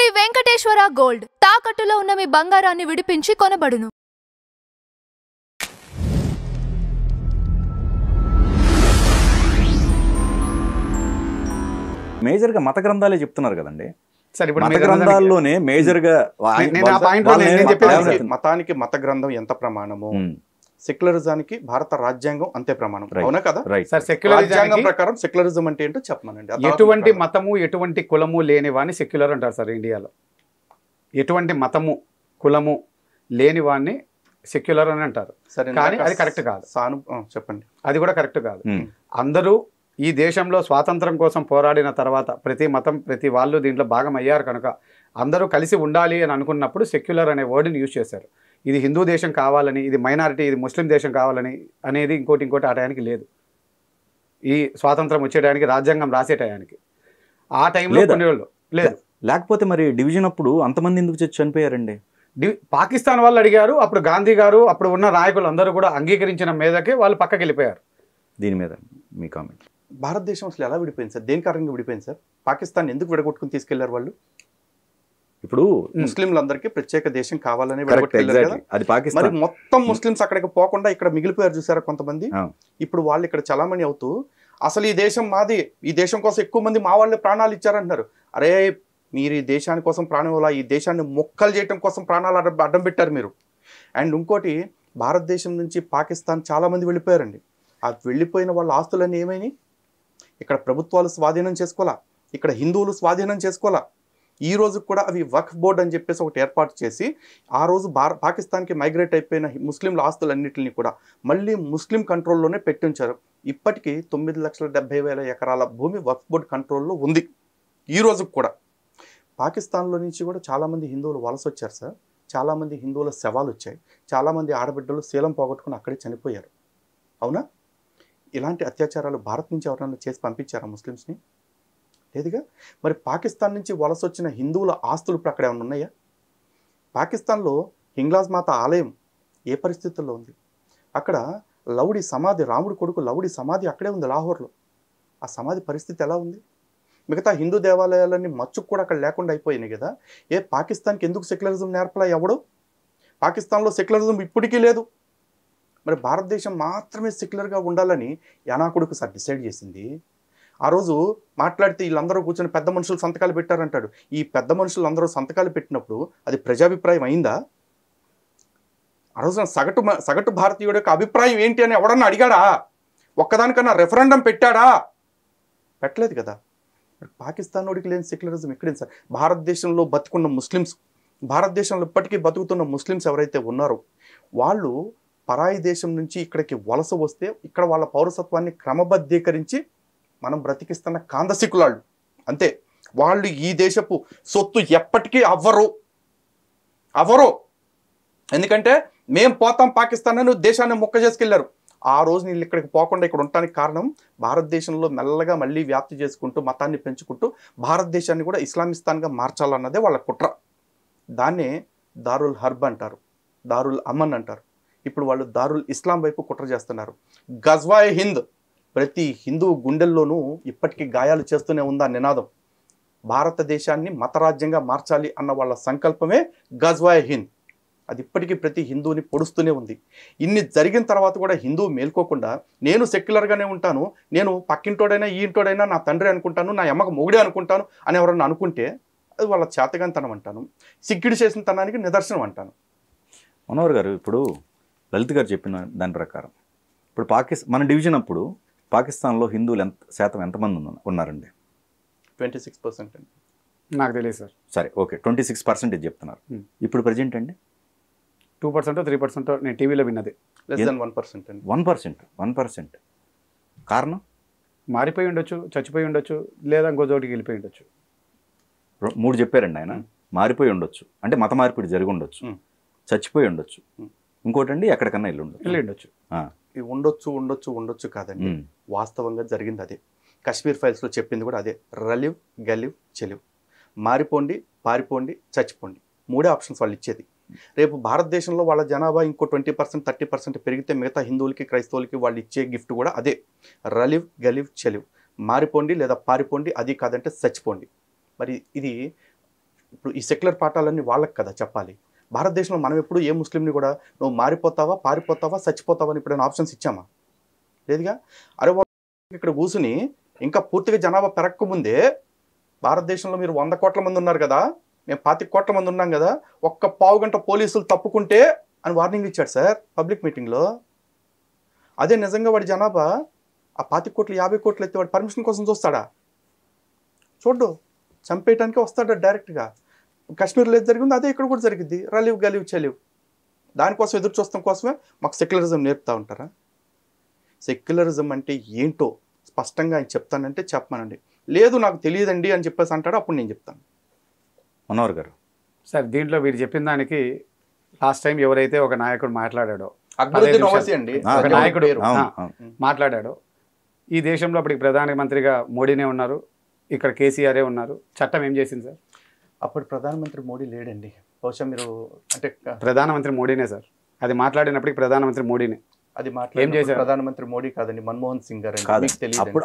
Shri Venkateswara gold తాకట్టులో ఉన్న మీ బంగారాన్ని విడిపించి కొనబడును. మేజర్ గా మత గ్రంథాలే చెప్తున్నారు కదండి. సరే, ఇప్పుడు మత గ్రంథాల్లోనే మేజర్ గా మతానికి మత గ్రంథం ఎంత ప్రమాణము, సెక్యులరిజానికి భారత రాజ్యాంగం అంతే ప్రమాణం. అవునా కదా? రాజ్యాంగం ప్రకారం సెక్యులరిజం అంటే ఏంటో చెప్పమనండి. ఎటువంటి మతము ఎటువంటి కులము లేని వాడిని సెక్యులర్ అంటారు సార్ ఇండియాలో. ఎటువంటి మతము కులము లేని వాడిని సెక్యులర్ అని అంటారు. కానీ అది కరెక్ట్ కాదు. చెప్పండి. అది కూడా కరెక్ట్ కాదు. అందరూ ఈ దేశంలో స్వాతంత్రం కోసం పోరాడిన తర్వాత ప్రతి మతం ప్రతి వాళ్ళు దీంట్లో భాగం అయ్యారు కనుక అందరూ కలిసి ఉండాలి అని అనుకున్నప్పుడు సెక్యులర్ అనే వర్డ్ని యూజ్ చేశారు. ఇది హిందూ దేశం కావాలని, ఇది మైనారిటీ, ఇది ముస్లిం దేశం కావాలని అనేది ఇంకోటి ఆ టయానికి లేదు. ఈ స్వాతంత్రం వచ్చే టయానికి, రాజ్యాంగం రాసే టయానికి ఆ టైంలో కొన్ని రోజులు లేదు. లేకపోతే మరి డివిజన్ అప్పుడు అంతమంది ఎందుకు చనిపోయారండి? పాకిస్తాన్ వాళ్ళు అడిగారు. అప్పుడు గాంధీ గారు, అప్పుడు ఉన్న నాయకులు అందరూ కూడా అంగీకరించిన మీదకే వాళ్ళు పక్కకి వెళ్ళిపోయారు. దీని మీద మీ కామెంట్. భారతదేశం అసలు ఎలా విడిపోయింది సార్? దేని కారణంగా విడిపోయింది సార్? పాకిస్తాన్ ఎందుకు విడగొట్టుకుని తీసుకెళ్లారు వాళ్ళు? ఇప్పుడు ముస్లింలందరికీ ప్రత్యేక దేశం కావాలని మరి మొత్తం ముస్లింస్ అక్కడికి పోకుండా ఇక్కడ మిగిలిపోయారు చూసారా కొంతమంది. ఇప్పుడు వాళ్ళు ఇక్కడ చలామణి అవుతూ అసలు ఈ దేశం మాది, ఈ దేశం కోసం ఎక్కువ మంది మా వాళ్ళే ప్రాణాలు ఇచ్చారంటున్నారు. అరే, మీరు ఈ దేశాని కోసం ప్రాణం ఇవ్వాలా? ఈ దేశాన్ని మొక్కలు చేయడం కోసం ప్రాణాలు అడ్డం పెట్టారు మీరు. అండ్ ఇంకోటి, భారతదేశం నుంచి పాకిస్తాన్ చాలా మంది వెళ్ళిపోయారండి. ఆ వెళ్ళిపోయిన వాళ్ళ ఆస్తులన్నీ ఏమైనాయి? ఇక్కడ ప్రభుత్వాలు స్వాధీనం చేసుకోవాలా, ఇక్కడ హిందువులు స్వాధీనం చేసుకోవాలా. ఈ రోజు కూడా అవి వక్ఫ్ బోర్డ్ అని చెప్పేసి ఒకటి ఏర్పాటు చేసి ఆ రోజు పాకిస్తాన్కి మైగ్రేట్ అయిపోయిన ముస్లింల ఆస్తులన్నింటినీ కూడా మళ్ళీ ముస్లిం కంట్రోల్లోనే పెట్టించారు. ఇప్పటికీ 9,70,000 ఎకరాల భూమి వక్ఫ్ బోర్డ్ కంట్రోల్లో ఉంది. ఈ రోజుకి కూడా పాకిస్తాన్లో నుంచి కూడా చాలామంది హిందువులు వలస వచ్చారు సార్. చాలామంది హిందువుల శవాలు వచ్చాయి. చాలామంది ఆడబిడ్డలు శీలం పోగొట్టుకుని అక్కడే చనిపోయారు. అవునా? ఇలాంటి అత్యాచారాలు భారత్ నుంచి ఎవరైనా చేసి పంపించారా ముస్లిమ్స్ని? లేదుగా. మరి పాకిస్తాన్ నుంచి వలస వచ్చిన హిందువుల ఆస్తులు ఇప్పుడు అక్కడ ఏమైనా ఉన్నాయా? పాకిస్తాన్లో హింగ్లాజ్ మాత ఆలయం ఏ పరిస్థితుల్లో ఉంది? అక్కడ లౌడి సమాధి, రాముడి కొడుకు లౌడి సమాధి అక్కడే ఉంది లాహోర్లో. ఆ సమాధి పరిస్థితి ఎలా ఉంది? మిగతా హిందూ దేవాలయాలన్నీ మచ్చుకు కూడా అక్కడ లేకుండా అయిపోయినాయి కదా. పాకిస్తాన్కి ఎందుకు సెక్యులరిజం నేర్పలా ఎవడు? పాకిస్తాన్లో సెక్యులరిజం ఇప్పటికీ లేదు. మరి భారతదేశం మాత్రమే సెక్యులర్గా ఉండాలని యానాకుడుకు సార్ డిసైడ్ చేసింది. ఆ రోజు మాట్లాడితే వీళ్ళందరూ కూర్చొని పెద్ద మనుషులు సంతకాలు పెట్టారంటాడు. ఈ పెద్ద మనుషులు అందరూ సంతకాలు పెట్టినప్పుడు అది ప్రజాభిప్రాయం అయిందా? ఆ రోజున సగటు భారతీయుడి యొక్క అభిప్రాయం ఏంటి అని ఎవడన్నా అడిగాడా? ఒక్కదానికన్నా రెఫరెండం పెట్టాడా? పెట్టలేదు కదా. పాకిస్తాన్ వాడికి లేని సెక్యులరిజం ఎక్కడేం సార్? భారతదేశంలో బతుకున్న ముస్లిమ్స్, భారతదేశంలో ఇప్పటికీ బతుకుతున్న ముస్లిమ్స్ ఎవరైతే ఉన్నారో వాళ్ళు పరాయి దేశం నుంచి ఇక్కడికి వలస వస్తే ఇక్కడ వాళ్ళ పౌరసత్వాన్ని క్రమబద్ధీకరించి మనం బ్రతికిస్తున్న కాందసికులాళ్ళు అంతే. వాళ్ళు ఈ దేశపు సొత్తు ఎప్పటికీ అవ్వరు. ఎందుకంటే మేం పోతాం పాకిస్తాన్ అని దేశాన్ని మొక్క చేసుకెళ్లారు. ఆ రోజు వీళ్ళు ఇక్కడికి పోకుండా ఇక్కడ ఉండటానికి కారణం భారతదేశంలో మెల్లగా మళ్ళీ వ్యాప్తి చేసుకుంటూ మతాన్ని పెంచుకుంటూ భారతదేశాన్ని కూడా ఇస్లామిస్తాన్గా మార్చాలన్నదే వాళ్ళ కుట్ర. దాన్నే దారుల్ హర్బ్ అంటారు, దారుల్ అమన్ అంటారు. ఇప్పుడు వాళ్ళు దారుల్ ఇస్లాం వైపు కుట్ర చేస్తున్నారు. గజ్వాయ్ హింద్ ప్రతి హిందూ గుండెల్లోనూ ఇప్పటికీ గాయాలు చేస్తూనే ఉందా నినాదం. భారతదేశాన్ని మతరాజ్యంగా మార్చాలి అన్న వాళ్ళ సంకల్పమే గజ్వాయ్ హింద్. అది ఇప్పటికీ ప్రతి హిందువుని పొడుస్తూనే ఉంది. ఇన్ని జరిగిన తర్వాత కూడా హిందువు మేల్కోకుండా నేను సెక్యులర్గానే ఉంటాను, నేను పక్కింటోడైనా ఈ ఇంటోడైనా నా తండ్రి అనుకుంటాను, నా అమ్మకు మొగుడే అనుకుంటాను అని ఎవరన్నా అనుకుంటే అది వాళ్ళ చేతగానితనం అంటాను, సిగ్గిడి చేసిన తనానికి నిదర్శనం అంటాను. మనోహర్ గారు, ఇప్పుడు లలిత్ గారు చెప్పిన దాని ప్రకారం ఇప్పుడు మన డివిజన్ అప్పుడు పాకిస్తాన్లో హిందువులు శాతం ఎంతమంది ఉన్నారండి? 26% అండి. నాకు తెలియదు సార్. సరే, ఓకే, 26% చెప్తున్నారు. ఇప్పుడు ప్రజెంట్ అండి 2% 3% నేను టీవీలో విన్నది. లెస్ దెన్ 1% అండి. 1%. కారణం? మారిపోయి ఉండొచ్చు, చచ్చిపోయి ఉండొచ్చు, లేదా ఇంకో చోటికి వెళ్ళిపోయి ఉండొచ్చు. 3 చెప్పారండి ఆయన. మారిపోయి ఉండొచ్చు అంటే మత మార్పిడి జరిగి ఉండొచ్చు, చచ్చిపోయి ఉండొచ్చు, ఇంకోటి అండి ఎక్కడికన్నా వెళ్ళి ఉండొచ్చు. ఉండొచ్చు కాదండి, వాస్తవంగా జరిగింది అదే. కశ్మీర్ ఫైల్స్లో చెప్పింది కూడా అదే. రలివ్, గలివ్, చెలివ్. మారిపోండి, పారిపోండి, చచ్చిపోండి, 3 ఆప్షన్స్ వాళ్ళు ఇచ్చేది. రేపు భారతదేశంలో వాళ్ళ జనాభా ఇంకో 20% 30% పెరిగితే మిగతా హిందువులకి క్రైస్తవులకి వాళ్ళు ఇచ్చే గిఫ్ట్ కూడా అదే. రలివ్, గలివ్, చెలివ్. మారిపోండి లేదా పారిపోండి, అది కాదంటే చచ్చిపోండి. మరి ఇది ఇప్పుడు ఈ సెక్యులర్ పాఠాలన్నీ వాళ్ళకి కదా చెప్పాలి. భారతదేశంలో మనం ఎప్పుడు ఏ ముస్లింని కూడా నువ్వు మారిపోతావా, పారిపోతావా, చచ్చిపోతావా అని ఇప్పుడు ఆప్షన్స్ ఇచ్చామా? లేదుగా. అరే ఇక్కడ కూర్చుని ఇంకా పూర్తిగా జనాభా పెరగకముందే భారతదేశంలో మీరు 100 కోట్ల మంది ఉన్నారు కదా, మేము 25 కోట్ల మంది ఉన్నాం కదా, ఒక్క పావు గంట పోలీసులు తప్పుకుంటే అని వార్నింగ్ ఇచ్చాడు సార్ పబ్లిక్ మీటింగ్లో. అదే నిజంగా వాడి జనాభా ఆ 25 కోట్లు 50 కోట్లు అయితే వాడు పర్మిషన్ కోసం చూస్తాడా? చూడ్డు, చంపేయటానికే వస్తాడా డైరెక్ట్గా. కాశ్మీర్లో ఏది జరిగింది అదే ఇక్కడ కూడా జరిగింది. రలీవ్ గలీవ్ చలీవ్. దానికోసం ఎదురు చూస్తాం కోసమే మాకు సెక్యులరిజం నేర్పుతూ ఉంటారా? సెక్యులరిజం అంటే ఏంటో స్పష్టంగా ఆయన చెప్తానంటే చెప్పమనండి. లేదు నాకు తెలియదండి అని చెప్పేసి అంటాడు, అప్పుడు నేను చెప్తాను. మనోహర్ గారు సార్, దీంట్లో వీరు చెప్పిన దానికి లాస్ట్ టైం ఎవరైతే ఒక నాయకుడు మాట్లాడాడో, అక్బరుద్దీన్ ఓవైసీ అండి, ఒక నాయకుడు అవును. మాట్లాడాడో, ఈ దేశంలో అప్పటికి ప్రధానమంత్రిగా మోడీనే ఉన్నారు, ఇక్కడ కేసీఆరే ఉన్నారు, చట్టం ఏం చేసింది సార్? అప్పుడు ప్రధానమంత్రి మోడీ లేడండి. బహుశా మీరు అంటే ప్రధానమంత్రి మోడీనే సార్. అది మాట్లాడినప్పటికీ ప్రధానమంత్రి మోడీనే. అది మాట్లాడి ప్రధానమంత్రి మోడీ కాదండి, మన్మోహన్ సింగ్ గారు.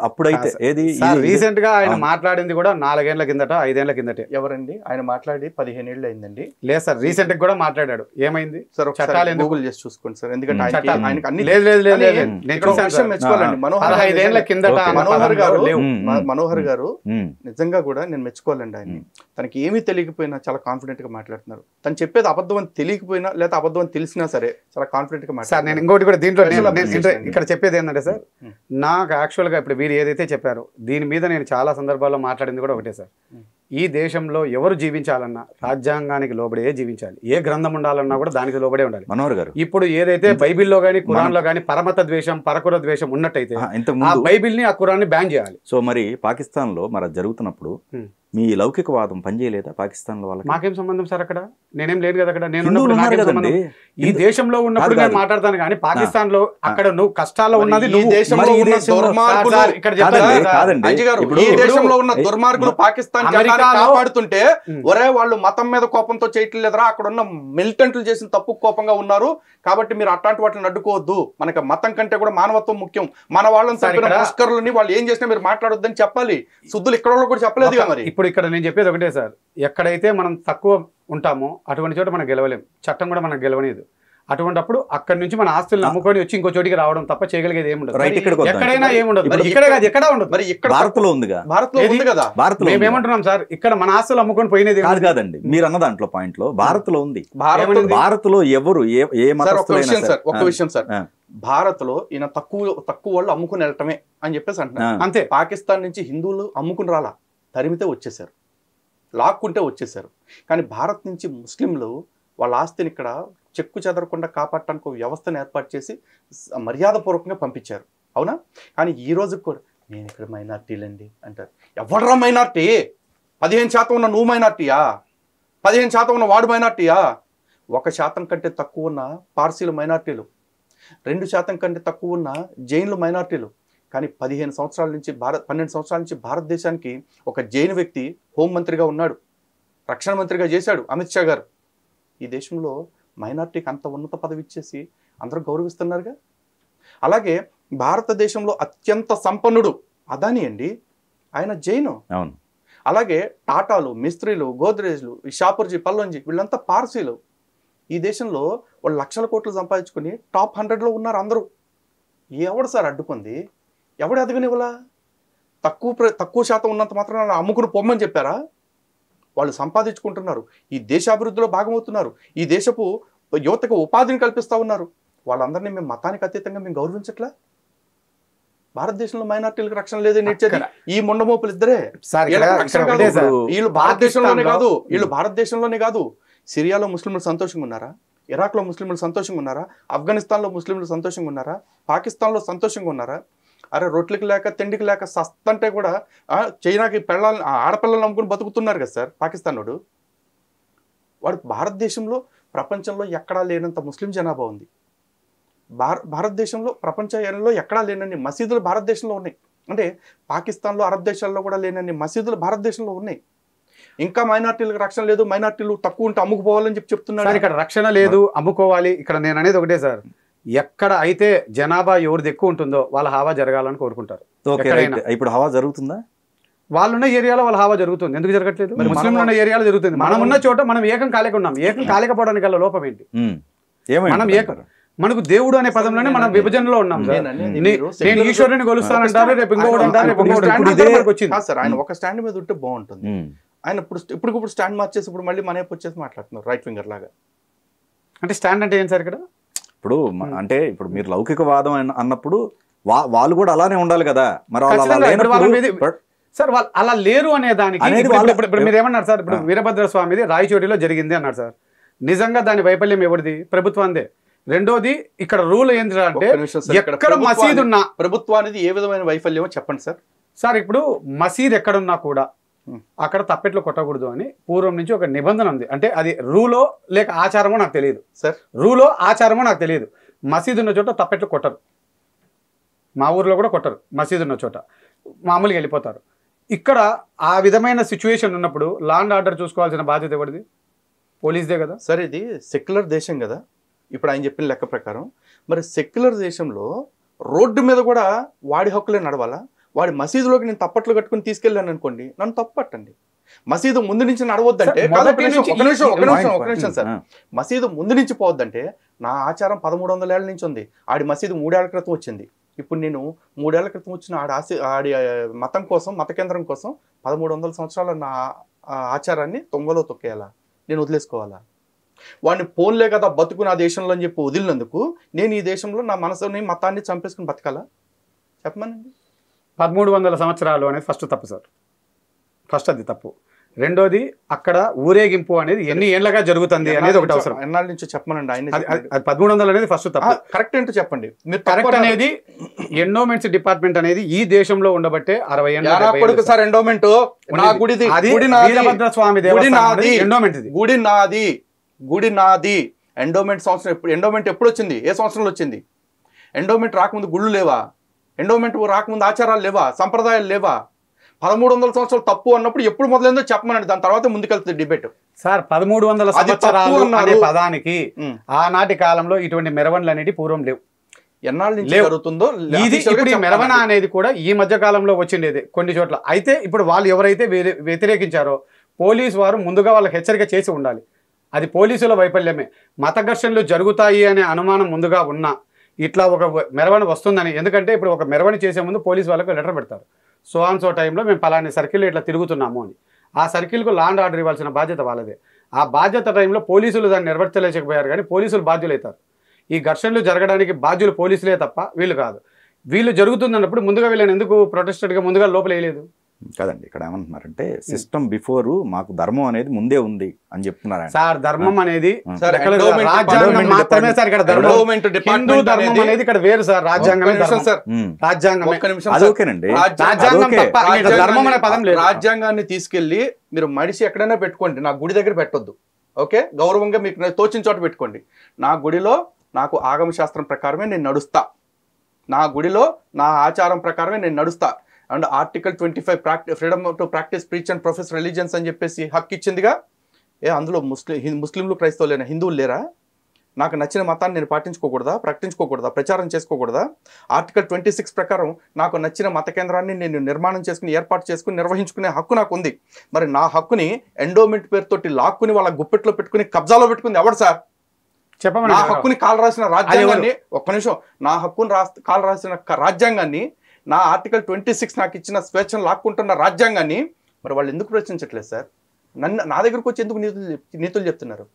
అప్పుడైతే ఏది రీసెంట్ గా ఆయన మాట్లాడింది కూడా 4 ఏళ్ల కిందట 5 ఏళ్ల కిందటే. ఎవరండి ఆయన మాట్లాడి 15 ఏళ్ళు అయిందండి? లేదు సార్, రీసెంట్ గా కూడా మాట్లాడాడు. ఏమైంది సార్? చట్టాలు గూగుల్ చేసి చూసుకోండి సార్, ఎందుకంటే మనోహర్ గారు నిజంగా కూడా నేను మెచ్చుకోవాలండి ఆయన్ని. తనకి ఏమీ తెలియకపోయినా చాలా కాన్ఫిడెంట్ గా మాట్లాడుతున్నారు. తను చెప్పేది అబద్ధం అని తెలియకపోయినా లేదా అబద్ధం అని తెలిసినా సరే చాలా కాన్ఫిడెంట్ గా మాట్లాడుతున్నారు. నేను ఇంకోటి కూడా దీంట్లో ఇక్కడ చెప్పేది ఏంటంటే సార్, నాకు యాక్చువల్గా ఇప్పుడు వీరు ఏదైతే చెప్పారో దీని మీద నేను చాలా సందర్భాల్లో మాట్లాడింది కూడా ఒకటే సార్. ఈ దేశంలో ఎవరు జీవించాలన్నా రాజ్యాంగానికి లోబడే జీవించాలి. ఏ గ్రంథం ఉండాలన్నా కూడా దానికి లోబడే ఉండాలి. మనోహర్ గారు, ఇప్పుడు ఏదైతే బైబిల్లో కానీ ఖురాన్లో కానీ పరమత ద్వేషం, పరకుర ద్వేషం ఉన్నట్టయితే ఆ బైబిల్ని ఆ ఖురాన్ని బ్యాన్ చేయాలి. సో మరి పాకిస్తాన్లో మరి అది జరుగుతున్నప్పుడు మీ లౌకికవాదం పనిచేయలేదా పాకిస్తాన్లో? వాళ్ళకి మాకేం సంబంధం సార్? అక్కడ నేనేం లేను కదా. అక్కడ నేను ఈ దేశంలో ఉన్నప్పుడు నేను మాట్లాడతాను కానీ పాకిస్తాన్ లో అక్కడ నువ్వు కష్టాల్లో ఉన్నది దుర్మార్గులు పాకిస్తాన్ కాపాడుతుంటే ఒరే వాళ్ళు మతం మీద కోపంతో చేయట్లేదురా, అక్కడ ఉన్న మిలిటెంట్లు చేసిన తప్పు కోపంగా ఉన్నారు కాబట్టి మీరు అట్లాంటి వాటిని అడ్డుకోవద్దు. మనకి మతం కంటే కూడా మానవత్వం ముఖ్యం. మన వాళ్ళని చంపిన పుష్కరులని వాళ్ళు ఏం చేసినా మీరు మాట్లాడొద్దని చెప్పాలి. శుద్ధులు ఇక్కడ కూడా చెప్పలేదు మరి. ఇప్పుడు ఇక్కడ నేను చెప్పేది ఒకటే సార్, ఎక్కడైతే మనం తక్కువ ఉంటామో అటువంటి చోట మనం గెలవలేం. చట్టం కూడా మనం గెలవలేదు. అటువంటిప్పుడు అక్కడి నుంచి మన ఆస్తులను అమ్ముకొని వచ్చి ఇంకో చోటికి రావడం తప్ప చేయగలిగేది ఏముండదు. ఎక్కడైనా ఏముండదు. ఎక్కడ ఉండదు. మరి ఇక్కడ భారత్లో ఉంది కదా. మేమేమంటున్నాం సార్, ఇక్కడ మన ఆస్తులు అమ్ముకొని పోయినది కాదండి. మీరు అన్న దాంట్లో పాయింట్ లో భారత్ లో ఉంది. భారత్ లో ఎవరు ఒక విషయం సార్, భారత్ లో ఈయన తక్కువ వాళ్ళు అమ్ముకుని వెళ్ళటమే అని చెప్పేసి అంటున్నారు అంతే. పాకిస్తాన్ నుంచి హిందువులు అమ్ముకుని రాలా, తరిమితే వచ్చేసారు, లాక్కుంటే వచ్చేసారు. కానీ భారత్ నుంచి ముస్లింలు వాళ్ళ ఆస్తిని ఇక్కడ చెక్కు చెదరకుండా కాపాడటానికి ఒక వ్యవస్థను ఏర్పాటు చేసి మర్యాదపూర్వకంగా పంపించారు. అవునా? కానీ ఈ రోజు కూడా నేను ఇక్కడ మైనార్టీలండి అంటారు. ఎవడరా మైనార్టీ? 15% ఉన్న నువ్వు మైనార్టీయా? 15% ఉన్న వాడు మైనార్టీయా? 1% కంటే తక్కువ ఉన్న పార్సీలు మైనార్టీలు, 2% కంటే తక్కువ ఉన్న జైన్లు మైనార్టీలు. కానీ 12 సంవత్సరాల నుంచి భారతదేశానికి ఒక జైన్ వ్యక్తి హోంమంత్రిగా ఉన్నాడు, రక్షణ మంత్రిగా చేశాడు అమిత్ షా గారు. ఈ దేశంలో మైనార్టీకి అంత ఉన్నత పదవి ఇచ్చేసి అందరూ గౌరవిస్తున్నారుగా. అలాగే భారతదేశంలో అత్యంత సంపన్నుడు అదాని అండి, ఆయన జైను. అవును. అలాగే టాటాలు, మిస్త్రీలు, గోద్రేజ్లు, షాపూర్జీ, పల్లంజీ వీళ్ళంతా పార్సీలు. ఈ దేశంలో వాళ్ళు లక్షల కోట్లు సంపాదించుకుని టాప్ 100లో ఉన్నారు అందరూ. ఎవడు సార్ అడ్డుకుంది? ఎవడు ఎదగనివ్వలా? తక్కువ శాతం ఉన్నంత మాత్రం అమ్ముకుని పొమ్మని చెప్పారా? వాళ్ళు సంపాదించుకుంటున్నారు, ఈ దేశాభివృద్ధిలో భాగమవుతున్నారు, ఈ దేశపు యువతకు ఉపాధిని కల్పిస్తూ ఉన్నారు. వాళ్ళందరినీ మేము మతానికి అతీతంగా మేము గౌరవించట్లా? భారతదేశంలో మైనార్టీలకు రక్షణ లేదని ఇచ్చేది ఈ ముండమోపులు ఇద్దరే. వీళ్ళు భారతదేశంలోనే కాదు, సిరియాలో ముస్లింలు సంతోషంగా ఉన్నారా? ఇరాక్లో ముస్లింలు సంతోషంగా ఉన్నారా? ఆఫ్ఘనిస్తాన్లో ముస్లింలు సంతోషంగా ఉన్నారా? పాకిస్తాన్లో సంతోషంగా ఉన్నారా? అరే రొట్లకి లేక తిండికి లేక సస్తంటే కూడా చైనాకి ఆడపిల్లలు నమ్ముకుని బతుకుతున్నారు కదా సార్ పాకిస్తాన్ వాడు. భారతదేశంలో ప్రపంచంలో ఎక్కడా లేనంత ముస్లిం జనాభా ఉంది. భారతదేశంలో ప్రపంచంలో ఎక్కడా లేనన్ని మసీదులు భారతదేశంలో ఉన్నాయి. అంటే పాకిస్తాన్లో, అరబ్ దేశాల్లో కూడా లేనన్ని మసీదులు భారతదేశంలో ఉన్నాయి. ఇంకా మైనార్టీలకు రక్షణ లేదు, మైనార్టీలు తక్కువ ఉంటే అమ్ముకుపోవాలని చెప్తున్నారు. ఇక్కడ రక్షణ లేదు, అమ్ముకోవాలి. ఇక్కడ నేను అనేది ఒకటే సార్, ఎక్కడ అయితే జనాభా ఎవరిది ఎక్కువ ఉంటుందో వాళ్ళ హవా జరగాలని కోరుకుంటారు. ఇప్పుడు హవా జరుగుతుందా? వాళ్ళున్న ఏరియాలో వాళ్ళ హావా జరుగుతుంది, ఎందుకు జరగట్లేదు? మరి ముస్లింలు ఉన్న ఏరియాలో జరుగుతుంది. మనం ఉన్న చోట మనం ఏకం కాలేక ఉన్నాం. ఏకం కాలేకపోవడానికి గల లోపం ఏంటి? మనం ఏకం, మనకు దేవుడు అనే పదంలోనే మనం విభజనలో ఉన్నాం సార్. నేను ఈశ్వరుని కొలుస్తానంటారు, రేపు ఇంకొకటి అంటారు, రేపు ఇంకొకటి వచ్చింది సార్. ఆయన ఒక స్టాండ్ మీద ఉంటే బాగుంటుంది. ఆయన ఇప్పుడు స్టాండ్ మార్చేసి ఇప్పుడు మళ్ళీ మన వచ్చేసి మాట్లాడుతున్నారు రైట్ ఫింగర్ లాగా. అంటే స్టాండ్ అంటే ఏం సార్ ఇక్కడ? ఇప్పుడు అంటే ఇప్పుడు మీరు లౌకికవాదం అన్నప్పుడు వాళ్ళు కూడా అలానే ఉండాలి కదా. మరి సార్ వాళ్ళు అలా లేరు అనే దానికి ఇప్పుడు మీరు ఏమన్నారు సార్? ఇప్పుడు వీరభద్ర స్వామిది రాయచోటిలో జరిగింది అన్నారు సార్. నిజంగా దాని వైఫల్యం ఎవరిది? ప్రభుత్వాందే. రెండోది ఇక్కడ రూల్ ఏంటి అంటే ఎక్కడ మసీదు ఉన్నా ప్రభుత్వానికి ఏ విధమైన వైఫల్యమో చెప్పండి సార్. సార్ ఇప్పుడు మసీద్ ఎక్కడున్నా కూడా అక్కడ తప్పెట్లు కొట్టకూడదు అని పూర్వం నుంచి ఒక నిబంధన ఉంది. అంటే అది రూలో లేక ఆచారమో నాకు తెలియదు సార్. రూలో ఆచారమో నాకు తెలియదు. మసీదు ఉన్న చోట తప్పెట్లు కొట్టరు, మా ఊర్లో కూడా కొట్టరు. మసీదు ఉన్న చోట మామూలుగా వెళ్ళిపోతారు. ఇక్కడ ఆ విధమైన సిచ్యువేషన్ ఉన్నప్పుడు లా అండ్ ఆర్డర్ చూసుకోవాల్సిన బాధ్యత ఎవరిది? పోలీస్దే కదా సార్. ఇది సెక్యులర్ దేశం కదా ఇప్పుడు ఆయన చెప్పిన లెక్క ప్రకారం. మరి సెక్యులర్ దేశంలో రోడ్డు మీద కూడా వాడి హక్కులే నడవాలా? వాడి మసీదులోకి నేను తప్పట్లు కట్టుకుని తీసుకెళ్ళాను అనుకోండి, నన్ను తప్పట్టండి. మసీదు ముందు నుంచి నడవద్దంటే ఒక నిమిషం సార్. మసీదు ముందు నుంచి పోవద్దంటే నా ఆచారం 1300 ఏళ్ల నుంచి ఉంది. ఆడి మసీదు 3 ఏళ్ల క్రితం వచ్చింది. ఇప్పుడు నేను 3 ఏళ్ల క్రితం వచ్చిన ఆడి మతం కోసం, మత కేంద్రం కోసం 1300 సంవత్సరాల నా ఆచారాన్ని తొంగలో తొక్కేయాలా? నేను వదిలేసుకోవాలా? వాడిని పోన్లే కదా బతుకు నా దేశంలో అని చెప్పి వదిలినందుకు నేను ఈ దేశంలో నా మనసుని మతాన్ని చంపేసుకుని బతకాలా? చెప్పమనండి. 1300 సంవత్సరాలు అనేది ఫస్ట్ తప్పు సార్. ఫస్ట్ అది తప్పు. రెండోది అక్కడ ఊరేగింపు అనేది ఎన్ని ఏళ్ళగా జరుగుతుంది అనేది ఒకటి అవసరం. ఎన్నాళ్ళ నుంచి చెప్పమనండి. ఆయన 1300 అనేది ఫస్ట్ తప్పు. కరెక్ట్ ఏంటో చెప్పండి. మీరు కరెక్ట్ అనేది ఎండోమెంట్స్ డిపార్ట్మెంట్ అనేది ఈ దేశంలో ఉండబట్టే 60 ఏళ్ళు సార్. ఎండోమెంట్ స్వామి గుడి నాది. ఎండోమెంట్ సంవత్సరం ఎండోమెంట్ ఎప్పుడు వచ్చింది? ఏ సంవత్సరంలో వచ్చింది? ఎండోమెంట్ రాకముందు గుళ్ళు లేవా? ఎండోమెంట్ రాకముందు ఆచారాలు లేవా? సంప్రదాయాలు లేవా? 1300 సంవత్సరాలు తప్పు అన్నప్పుడు ఎప్పుడు మొదలైందో చెప్పమనండి. దాని తర్వాత ముందుకెళ్తుంది డిబేట్. సార్ 1300 సంవత్సరాలు అనే పదానికి ఆనాటి కాలంలో ఇటువంటి మెరవన్లు అనేవి పూర్వం లేవు. ఎన్నాళ్ళ నుంచి జరుగుతుందో ఇది ఇప్పుడు మెరవన అనేది కూడా ఈ మధ్య కాలంలో వచ్చిండేది కొన్ని చోట్ల. అయితే ఇప్పుడు వాళ్ళు ఎవరైతే వ్యతిరేకించారో పోలీసు వారు ముందుగా వాళ్ళకి హెచ్చరిక చేసి ఉండాలి. అది పోలీసుల వైఫల్యమే. మత ఘర్షణలు జరుగుతాయి అనే అనుమానం ముందుగా ఉన్నా ఇట్లా ఒక మెరవని వస్తుందని, ఎందుకంటే ఇప్పుడు ఒక మెరవని చేసే ముందు పోలీసు వాళ్ళకు లెటర్ పెడతారు, సో ఆన్ సో టైంలో మేము పలాని సర్కిల్లో ఇట్లా తిరుగుతున్నాము అని. ఆ సర్కిల్కు లా అండ్ ఆర్డర్ ఇవ్వాల్సిన బాధ్యత వాళ్ళదే. ఆ బాధ్యత టైంలో పోలీసులు దాన్ని నిర్వర్తించలేకపోయారు, కానీ పోలీసులు బాధ్యులు అవుతారు. ఈ ఘర్షణలు జరగడానికి బాధ్యులు పోలీసులే తప్ప వీళ్ళు కాదు. వీళ్ళు జరుగుతుందన్నప్పుడు ముందుగా వీళ్ళని ఎందుకు ప్రొటెస్టెడ్గా ముందుగా లోపల వేయలేదు? కదండి. ఇక్కడ ఏమంటున్నారంటే సిస్టమ్ బిఫోర్ మాకు ధర్మం అనేది ముందే ఉంది అని చెప్తున్నారు సార్. ధర్మం అనేది రాజ్యాంగం మాత్రమే సార్. ఇక్కడ హిందూ ధర్మం అనేది ఇక్కడ వేరు సార్. రాజ్యాంగమే ధర్మం అనే పదం లేదు. రాజ్యాంగాన్ని తీసుకెళ్లి మీరు మనిషి ఎక్కడైనా పెట్టుకోండి, నా గుడి దగ్గర పెట్టొద్దు. ఓకే, గౌరవంగా మీకు తోచిన చోట పెట్టుకోండి. నా గుడిలో నాకు ఆగమ శాస్త్రం ప్రకారమే నేను నడుస్తా, నా గుడిలో నా ఆచారం ప్రకారమే నేను నడుస్తా. And article 25 freedom to practice preach and profess religions అని చెప్పేసి హక్కు ఇచ్చిందిగా. అందులో ముస్లింలు క్రైస్తవులైన హిందువులు లేరా? నాకు నచ్చిన మతాన్ని నేను ప్రకటించుకోకూడదా, ప్రచారం చేసుకోకూడదా? ఆర్టికల్ 26 ప్రకారం నాకు నచ్చిన మత కేంద్రాన్ని నేను నిర్మాణం చేసుకుని ఏర్పాటు చేసుకుని నిర్వహించుకునే హక్కు నాకు ఉంది. మరి నా హక్కుని ఎండోమెంట్ పేరుతోటి లాక్కుని వాళ్ళ గుప్పెట్లో పెట్టుకుని కబ్జాలో పెట్టుకుంది ఎవడు సార్? చెప్పమని. నా హక్కుని కాలు రాసిన రాజ్యాంగాన్ని, ఒక్క నిమిషం, నా హక్కుని కాలు రాసిన రాజ్యాంగాన్ని, నా ఆర్టికల్ 26 నాకు ఇచ్చిన స్వేచ్ఛను లాక్కుంటున్న రాజ్యాంగాన్ని మరి వాళ్ళు ఎందుకు ప్రశ్నించట్లేదు సార్? నా దగ్గరకు వచ్చి ఎందుకు నీతులు చెప్తున్నారు?